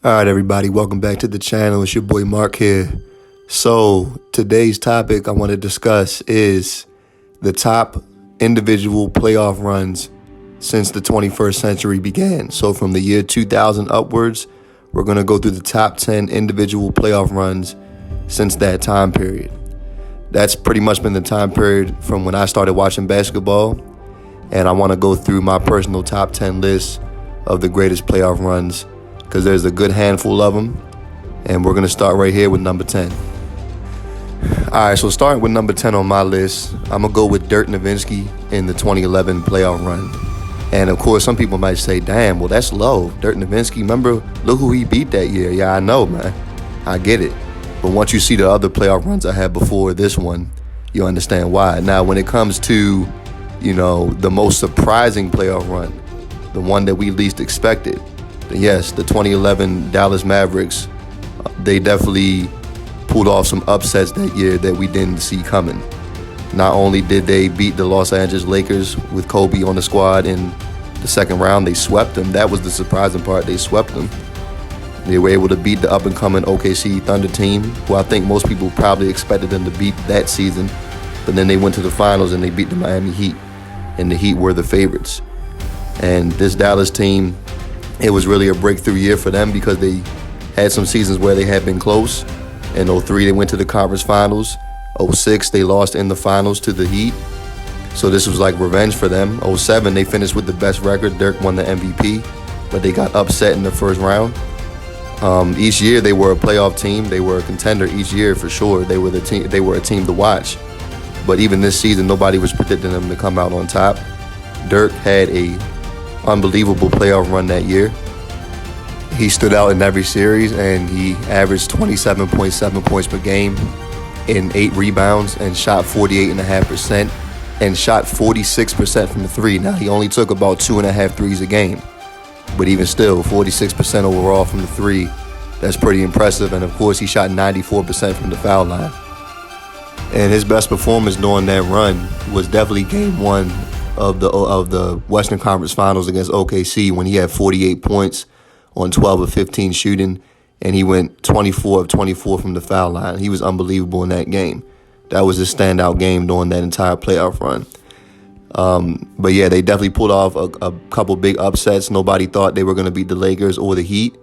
All right, everybody, welcome back to the channel. It's your boy Mark here. So today's topic I want to discuss is the top individual playoff runs since the 21st century began. So from the year 2000 upwards, we're going to go through the top 10 individual playoff runs since that time period. That's pretty much been the time period from when I started watching basketball, and I want to go through my personal top 10 list of the greatest playoff runs because there's a good handful of them, and we're going to start right here with number 10. All right, so starting with number 10 on my list, I'm going to go with Dirk Nowitzki in the 2011 playoff run. And, of course, some people might say, damn, well, that's low. Dirk Nowitzki, remember, look who he beat that year. Yeah, I know, man. I get it. But once you see the other playoff runs I had before this one, you understand why. Now, when it comes to, the most surprising playoff run, the one that we least expected, yes, the 2011 Dallas Mavericks, they definitely pulled off some upsets that year that we didn't see coming. Not only did they beat the Los Angeles Lakers with Kobe on the squad in the second round, they swept them. That was the surprising part. They swept them. They were able to beat the up-and-coming OKC Thunder team, who I think most people probably expected them to beat that season. But then they went to the finals and they beat the Miami Heat, and the Heat were the favorites. And this Dallas team, it was really a breakthrough year for them because they had some seasons where they had been close. In 2003, they went to the conference finals. 2006, they lost in the finals to the Heat. So this was like revenge for them. 2007, they finished with the best record. Dirk won the MVP, but they got upset in the first round. Each year, they were a playoff team. They were a contender each year for sure. They were the team. They were a team to watch. But even this season, nobody was predicting them to come out on top. Dirk had a unbelievable playoff run that year. He stood out in every series, and he averaged 27.7 points per game in 8 rebounds and shot 48.5% and shot 46% from the three. Now, he only took about 2.5 threes a game, but even still, 46% overall from the three, that's pretty impressive. And of course, he shot 94% from the foul line. And his best performance during that run was definitely game one of the Western Conference Finals against OKC, when he had 48 points on 12 of 15 shooting, and he went 24 of 24 from the foul line. He was unbelievable in that game. That was his standout game during that entire playoff run. But yeah, they definitely pulled off a couple big upsets. Nobody thought they were going to beat the Lakers or the Heat.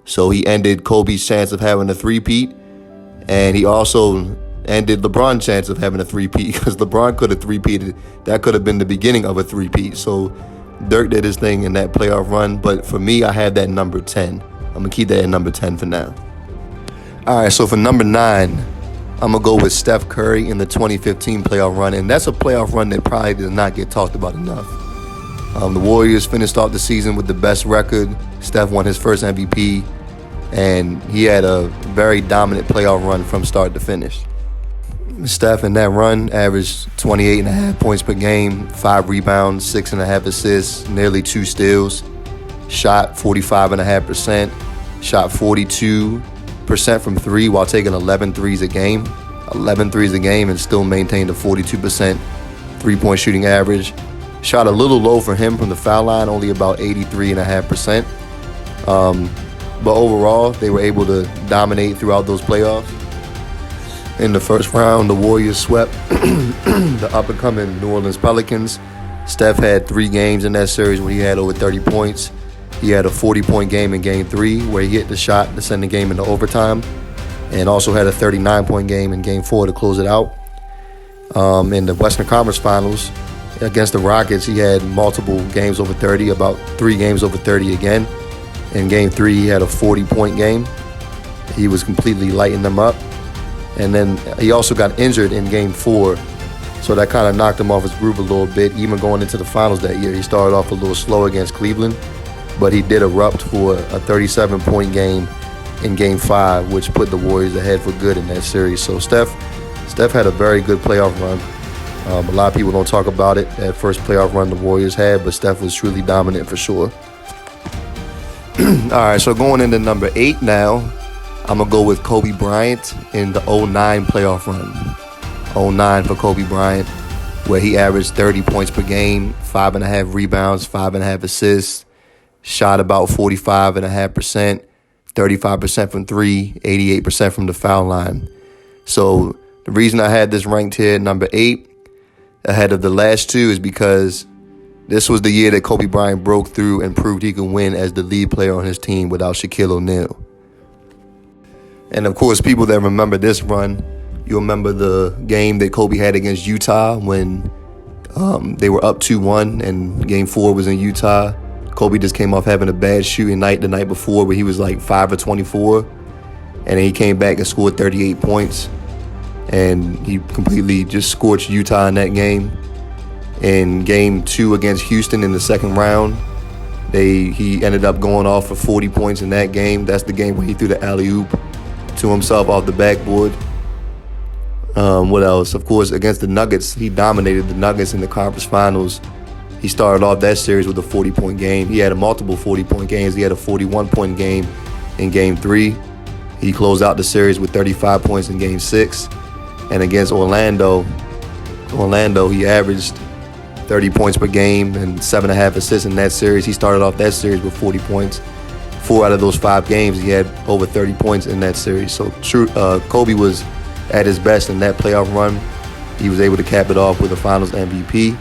So he ended Kobe's chance of having a three-peat, and he also ended LeBron's chance of having a three-peat, because LeBron could have three-peated. That could have been the beginning of a three-peat. So Dirk did his thing in that playoff run. But for me, I had that number 10. I'm going to keep that at number 10 for now. All right, so for number 9, I'm going to go with Steph Curry in the 2015 playoff run. And that's a playoff run that probably does not get talked about enough. The Warriors finished off the season with the best record. Steph won his first MVP, and he had a very dominant playoff run from start to finish. Steph in that run averaged 28.5 points per game, 5 rebounds, 6.5 assists, nearly 2 steals, shot 45.5%, shot 42% from 3 while taking 11 threes a game. 11 threes a game, and still maintained a 42% three-point shooting average. Shot a little low for him from the foul line, only about 83.5%. But overall, they were able to dominate throughout those playoffs. In the first round, the Warriors swept the up-and-coming New Orleans Pelicans. Steph had 3 games in that series when he had over 30 points. He had a 40-point game in Game 3 where he hit the shot to send the game into overtime, and also had a 39-point game in Game 4 to close it out. In the Western Conference Finals against the Rockets, he had multiple games over 30, about 3 games over 30 again. In Game 3, he had a 40-point game. He was completely lighting them up. And then he also got injured in Game 4, so that kind of knocked him off his groove a little bit. Even going into the finals that year, he started off a little slow against Cleveland, but he did erupt for a 37-point game in Game 5, which put the Warriors ahead for good in that series. So Steph had a very good playoff run. A lot of people don't talk about it, that first playoff run the Warriors had, but Steph was truly dominant for sure. All right, so going into number 8 now, I'm going to go with Kobe Bryant in the 2009 playoff run. 2009 for Kobe Bryant, where he averaged 30 points per game, 5.5 rebounds, 5.5 assists, shot about 45.5%, 35% from three, 88% from the foul line. So the reason I had this ranked here number 8 ahead of the last two is because this was the year that Kobe Bryant broke through and proved he could win as the lead player on his team without Shaquille O'Neal. And of course, people that remember this run, you remember the game that Kobe had against Utah when they were up 2-1 and Game 4 was in Utah. Kobe just came off having a bad shooting night the night before where he was like 5 of 24. And then he came back and scored 38 points. And he completely just scorched Utah in that game. In Game 2 against Houston in the second round, he ended up going off for 40 points in that game. That's the game where he threw the alley-oop to himself off the backboard. What else? Of course, against the Nuggets, he dominated the Nuggets in the conference finals. He started off that series with a 40-point game. He had multiple 40-point games. He had a 41-point game in Game 3. He closed out the series with 35 points in Game 6. And against Orlando, he averaged 30 points per game and 7.5 assists in that series. He started off that series with 40 points. 4 out of those 5 games, he had over 30 points in that series. So Kobe was at his best in that playoff run. He was able to cap it off with a Finals MVP.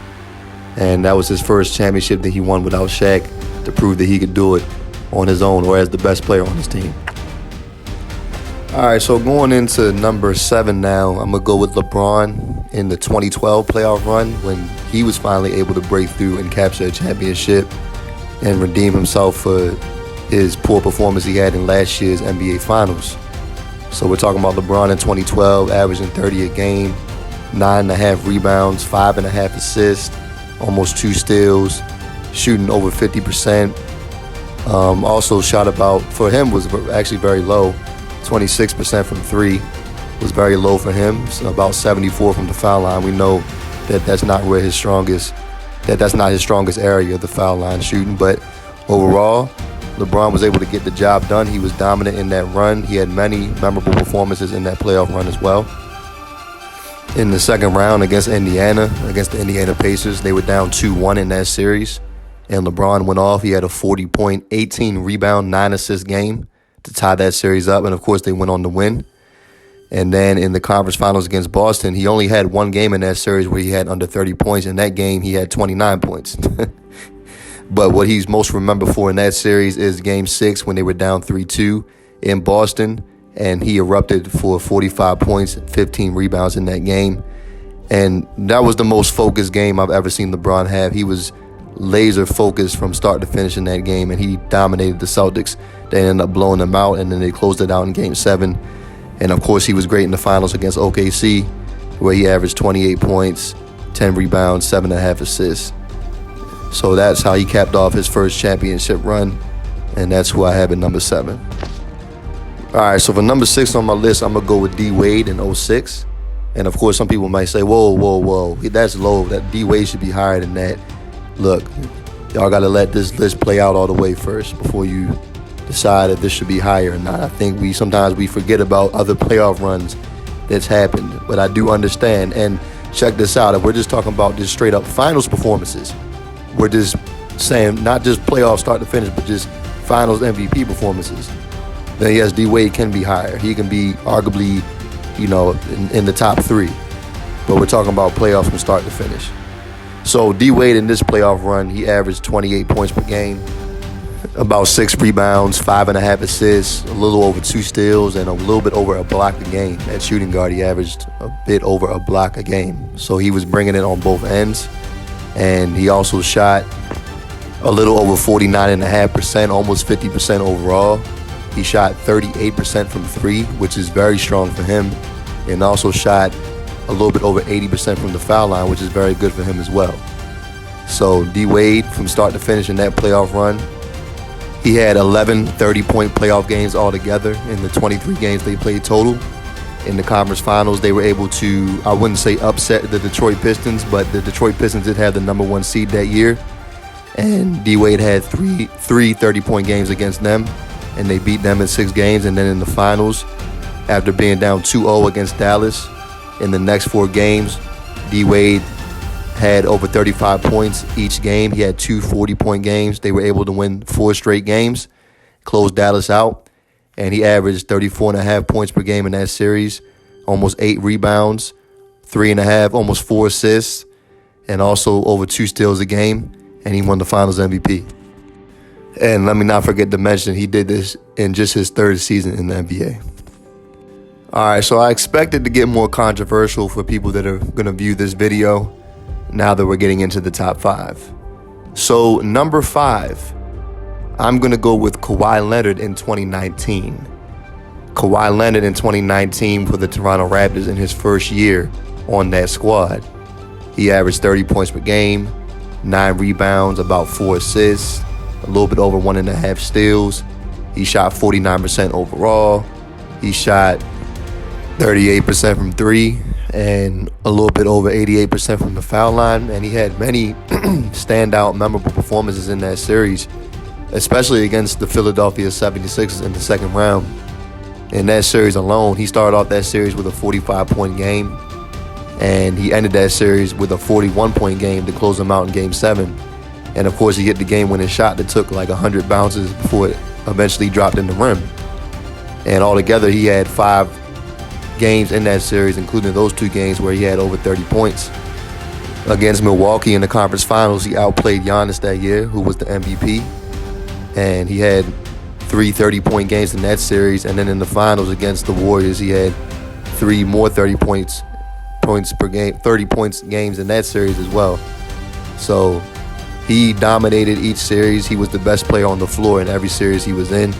And that was his first championship that he won without Shaq to prove that he could do it on his own or as the best player on his team. All right, so going into number 7 now, I'm going to go with LeBron in the 2012 playoff run when he was finally able to break through and capture a championship and redeem himself for his poor performance he had in last year's NBA Finals. So we're talking about LeBron in 2012, averaging 30 a game, 9.5 rebounds, 5.5 assists, almost 2 steals, shooting over 50%. Also shot about, for him, was actually very low. 26% from 3 was very low for him. So about 74 from the foul line. We know that that's not his strongest area, the foul line shooting. But overall, LeBron was able to get the job done. He was dominant in that run. He had many memorable performances in that playoff run as well. In the second round against the Indiana Pacers, they were down 2-1 in that series. And LeBron went off. He had a 40-point, 18-rebound, 9-assist game to tie that series up. And, of course, they went on to win. And then in the conference finals against Boston, he only had one game in that series where he had under 30 points. In that game, he had 29 points. But what he's most remembered for in that series is Game 6 when they were down 3-2 in Boston. And he erupted for 45 points, 15 rebounds in that game. And that was the most focused game I've ever seen LeBron have. He was laser focused from start to finish in that game, and he dominated the Celtics. They ended up blowing them out, and then they closed it out in Game 7. And, of course, he was great in the finals against OKC, where he averaged 28 points, 10 rebounds, 7.5 assists. So that's how he capped off his first championship run, and that's who I have at number 7. All right, so for number 6 on my list, I'm going to go with D. Wade in 2006. And, of course, some people might say, whoa, that's low. That D. Wade should be higher than that. Look, y'all got to let this list play out all the way first before you decide if this should be higher or not. I think sometimes we forget about other playoff runs that's happened. But I do understand. And check this out. If we're just talking about just straight up finals performances, we're just saying not just playoff start to finish, but just finals MVP performances, then yes, D. Wade can be higher. He can be arguably, in the top 3. But we're talking about playoffs from start to finish. So D. Wade in this playoff run, he averaged 28 points per game, about 6 rebounds, 5.5 assists, a little over 2 steals, and a little bit over a block a game. At shooting guard, he averaged a bit over a block a game. So he was bringing it on both ends. And he also shot a little over 49.5%, almost 50% overall. He shot 38% from 3, which is very strong for him, and also shot a little bit over 80% from the foul line, which is very good for him as well. So D. Wade, from start to finish in that playoff run, he had 11 30-point playoff games altogether in the 23 games they played total. In the conference finals, they were able to, I wouldn't say upset the Detroit Pistons, but the Detroit Pistons did have the number 1 seed that year. And D. Wade had three 30-point games against them, and they beat them in 6 games. And then in the finals, after being down 2-0 against Dallas, in the next 4 games, D. Wade had over 35 points each game. He had 2 40-point games. They were able to win 4 straight games, close Dallas out. and he averaged 34.5 points per game in that series, almost 8 rebounds, 3.5, almost 4 assists, and also over 2 steals a game, and he won the Finals MVP. And let me not forget to mention, he did this in just his 3rd season in the NBA. All right, so I expected to get more controversial for people that are going to view this video now that we're getting into the top 5. So number 5, I'm going to go with Kawhi Leonard in 2019. Kawhi Leonard in 2019 for the Toronto Raptors in his first year on that squad. He averaged 30 points per game, 9 rebounds, about 4 assists, a little bit over 1.5 steals. He shot 49% overall. He shot 38% from 3 and a little bit over 88% from the foul line. And he had many standout, memorable performances in that series, especially against the Philadelphia 76ers in the second round. In that series alone, he started off that series with a 45-point game, and he ended that series with a 41-point game to close him out in Game 7. And, of course, he hit the game-winning shot that took like 100 bounces before it eventually dropped in the rim. And altogether, he had 5 games in that series, including those 2 games where he had over 30 points. Against Milwaukee in the conference finals, he outplayed Giannis that year, who was the MVP. And he had 3 30-point games in that series. And then in the finals against the Warriors, he had 3 more 30 points per game, 30 points games in that series as well. So he dominated each series. He was the best player on the floor in every series he was in.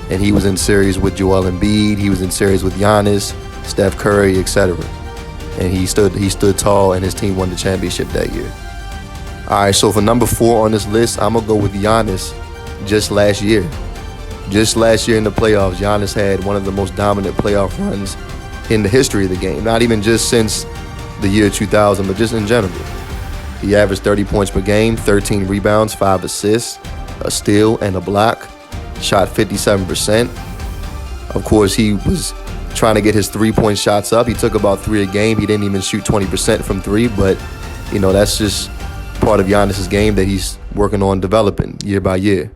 And he was in series with Joel Embiid. He was in series with Giannis, Steph Curry, etc. And he stood tall, and his team won the championship that year. All right, so for number 4 on this list, I'm going to go with Giannis just last year. Just last year in the playoffs, Giannis had one of the most dominant playoff runs in the history of the game. Not even just since the year 2000, but just in general. He averaged 30 points per game, 13 rebounds, 5 assists, a steal, and a block. Shot 57%. Of course, he was trying to get his 3-point shots up. He took about 3 a game. He didn't even shoot 20% from 3, but, that's just part of Giannis's game that he's working on developing year by year.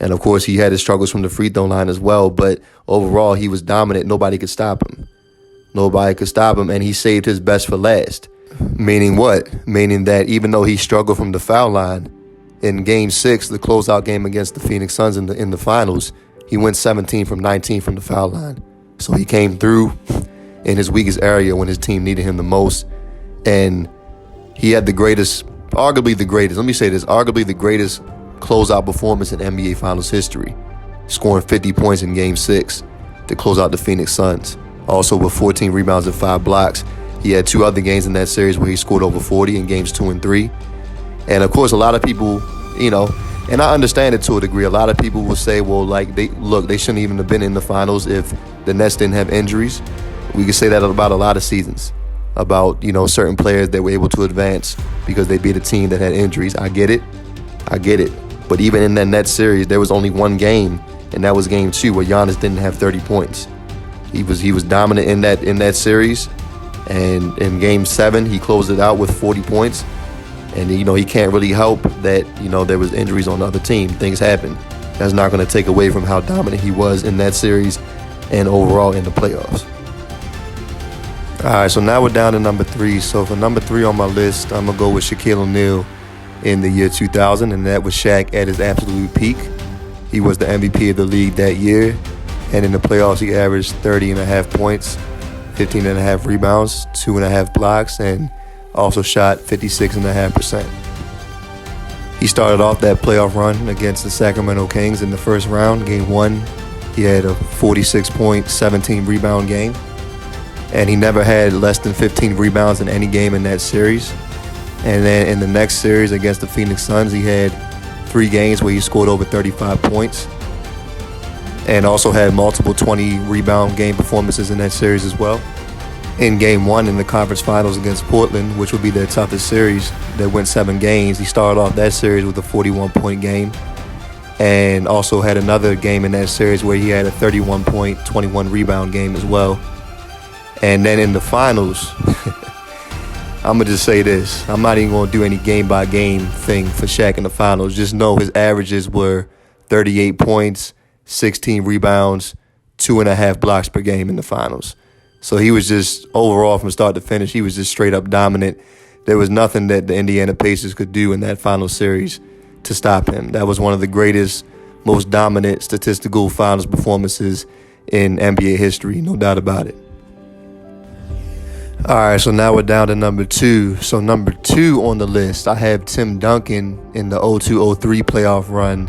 And, of course, he had his struggles from the free throw line as well, but overall, he was dominant. Nobody could stop him. Nobody could stop him, and he saved his best for last. Meaning what? Meaning that even though he struggled from the foul line, in Game 6, the closeout game against the Phoenix Suns in the finals, he went 17 from 19 from the foul line. So he came through in his weakest area when his team needed him the most. And he had arguably the greatest closeout performance in NBA Finals history, scoring 50 points in Game 6 to close out the Phoenix Suns. Also with 14 rebounds and 5 blocks. He had 2 other games in that series where he scored over 40 in Games 2 and 3. And, of course, a lot of people, and I understand it to a degree. A lot of people will say, well, they shouldn't even have been in the finals if the Nets didn't have injuries. We can say that about a lot of seasons, about, certain players that were able to advance because they beat a team that had injuries. I get it. But even in that Nets series, there was only 1 game, and that was Game 2 where Giannis didn't have 30 points. He was dominant in that series, and in Game 7, he closed it out with 40 points. And, he can't really help that, there was injuries on the other team. Things happen. That's not going to take away from how dominant he was in that series and overall in the playoffs. All right, so now we're down to number 3. So for number 3 on my list, I'm going to go with Shaquille O'Neal in the year 2000, and that was Shaq at his absolute peak. He was the MVP of the league that year, and in the playoffs, he averaged 30.5 points, 15.5 rebounds, 2.5 blocks, and also shot 56.5%. He started off that playoff run against the Sacramento Kings in the first round, Game 1. He had a 46-point, 17-rebound game, and he never had less than 15 rebounds in any game in that series. And then in the next series against the Phoenix Suns, he had 3 games where he scored over 35 points and also had multiple 20-rebound game performances in that series as well. In Game 1 in the conference finals against Portland, which would be their toughest series, that went 7 games, he started off that series with a 41-point game and also had another game in that series where he had a 31-point, 21-rebound game as well. And then in the finals, I'm going to just say this. I'm not even going to do any game-by-game thing for Shaq in the finals. Just know his averages were 38 points, 16 rebounds, 2.5 blocks per game in the finals. So he was just, overall from start to finish, he was just straight up dominant. There was nothing that the Indiana Pacers could do in that final series to stop him. That was one of the greatest, most dominant statistical finals performances in NBA history, no doubt about it. All right, so now we're down to number 2. So number 2 on the list, I have Tim Duncan in the 02-03 playoff run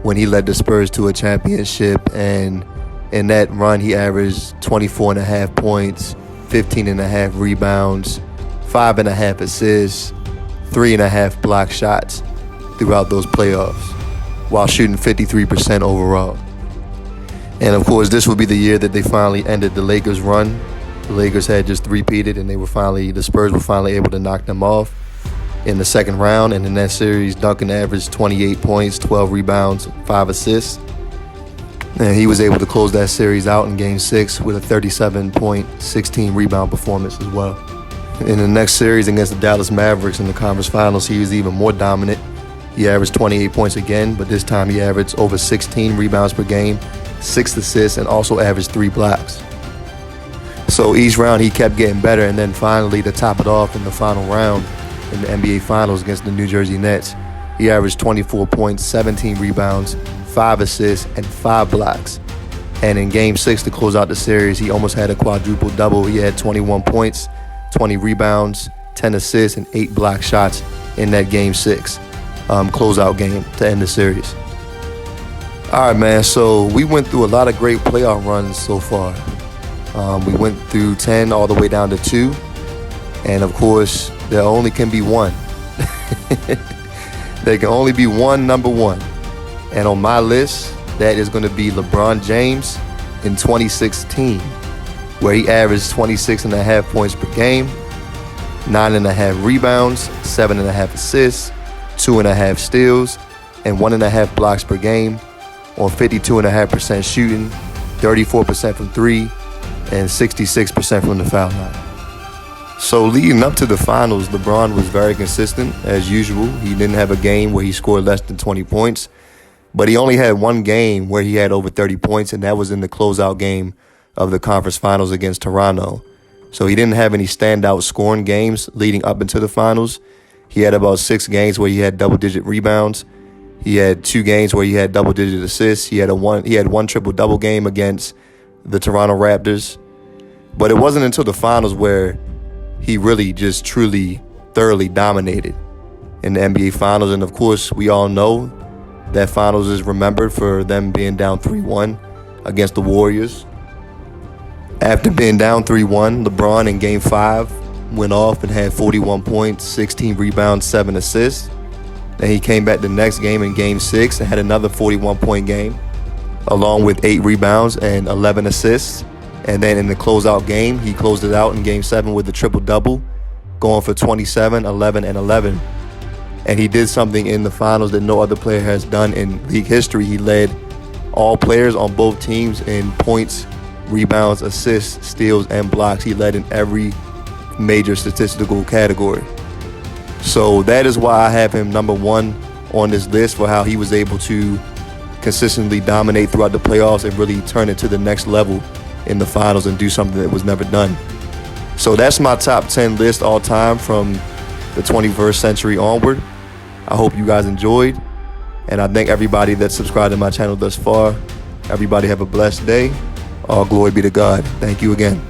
when he led the Spurs to a championship. And in that run, he averaged 24.5 points, 15.5 rebounds, 5.5 assists, 3.5 block shots throughout those playoffs, while shooting 53% overall. And of course, this would be the year that they finally ended the Lakers' run. The Lakers had just repeated, and the Spurs were finally able to knock them off in the second round. And in that series, Duncan averaged 28 points, 12 rebounds, 5 assists. And he was able to close that series out in Game 6 with a 37-point, 16-rebound performance as well. In the next series against the Dallas Mavericks in the conference finals, he was even more dominant. He averaged 28 points again, but this time he averaged over 16 rebounds per game, 6 assists, and also averaged 3 blocks. So each round he kept getting better, and then finally, to top it off in the final round in the NBA Finals against the New Jersey Nets, he averaged 24 points, 17 rebounds, 5 assists, and 5 blocks. And in Game 6 to close out the series, he almost had a quadruple-double. He had 21 points, 20 rebounds, 10 assists, and 8 block shots in that Game 6 closeout game to end the series. All right, man, so we went through a lot of great playoff runs so far. We went through 10 all the way down to 2. And, of course, there only can be one. There can only be one number 1. And on my list, that is going to be LeBron James in 2016, where he averaged 26.5 points per game, 9.5 rebounds, 7.5 assists, 2.5 steals, and 1.5 blocks per game on 52.5% shooting, 34% from 3, and 66% from the foul line. So leading up to the finals, LeBron was very consistent as usual. He didn't have a game where he scored less than 20 points, but he only had one game where he had over 30 points, and that was in the closeout game of the conference finals against Toronto. So he didn't have any standout scoring games leading up into the finals. He had about 6 games where he had double-digit rebounds. He had 2 games where he had double-digit assists. He had one triple-double game against the Toronto Raptors. But it wasn't until the finals where he really just truly, thoroughly dominated in the NBA Finals. And of course, we all know that finals is remembered for them being down 3-1 against the Warriors. After being down 3-1, LeBron in Game 5 went off and had 41 points, 16 rebounds, 7 assists. Then he came back the next game in Game 6 and had another 41-point game, along with 8 rebounds and 11 assists. And then in the closeout game, he closed it out in Game 7 with a triple-double, going for 27, 11, and 11. And he did something in the finals that no other player has done in league history. He led all players on both teams in points, rebounds, assists, steals, and blocks. He led in every major statistical category. So that is why I have him number 1 on this list, for how he was able to consistently dominate throughout the playoffs and really turn it to the next level in the finals and do something that was never done. So that's my top 10 list all time from the 21st century onward. I hope you guys enjoyed, and I thank everybody that subscribed to my channel thus far. Everybody have a blessed day. All glory be to God. Thank you again.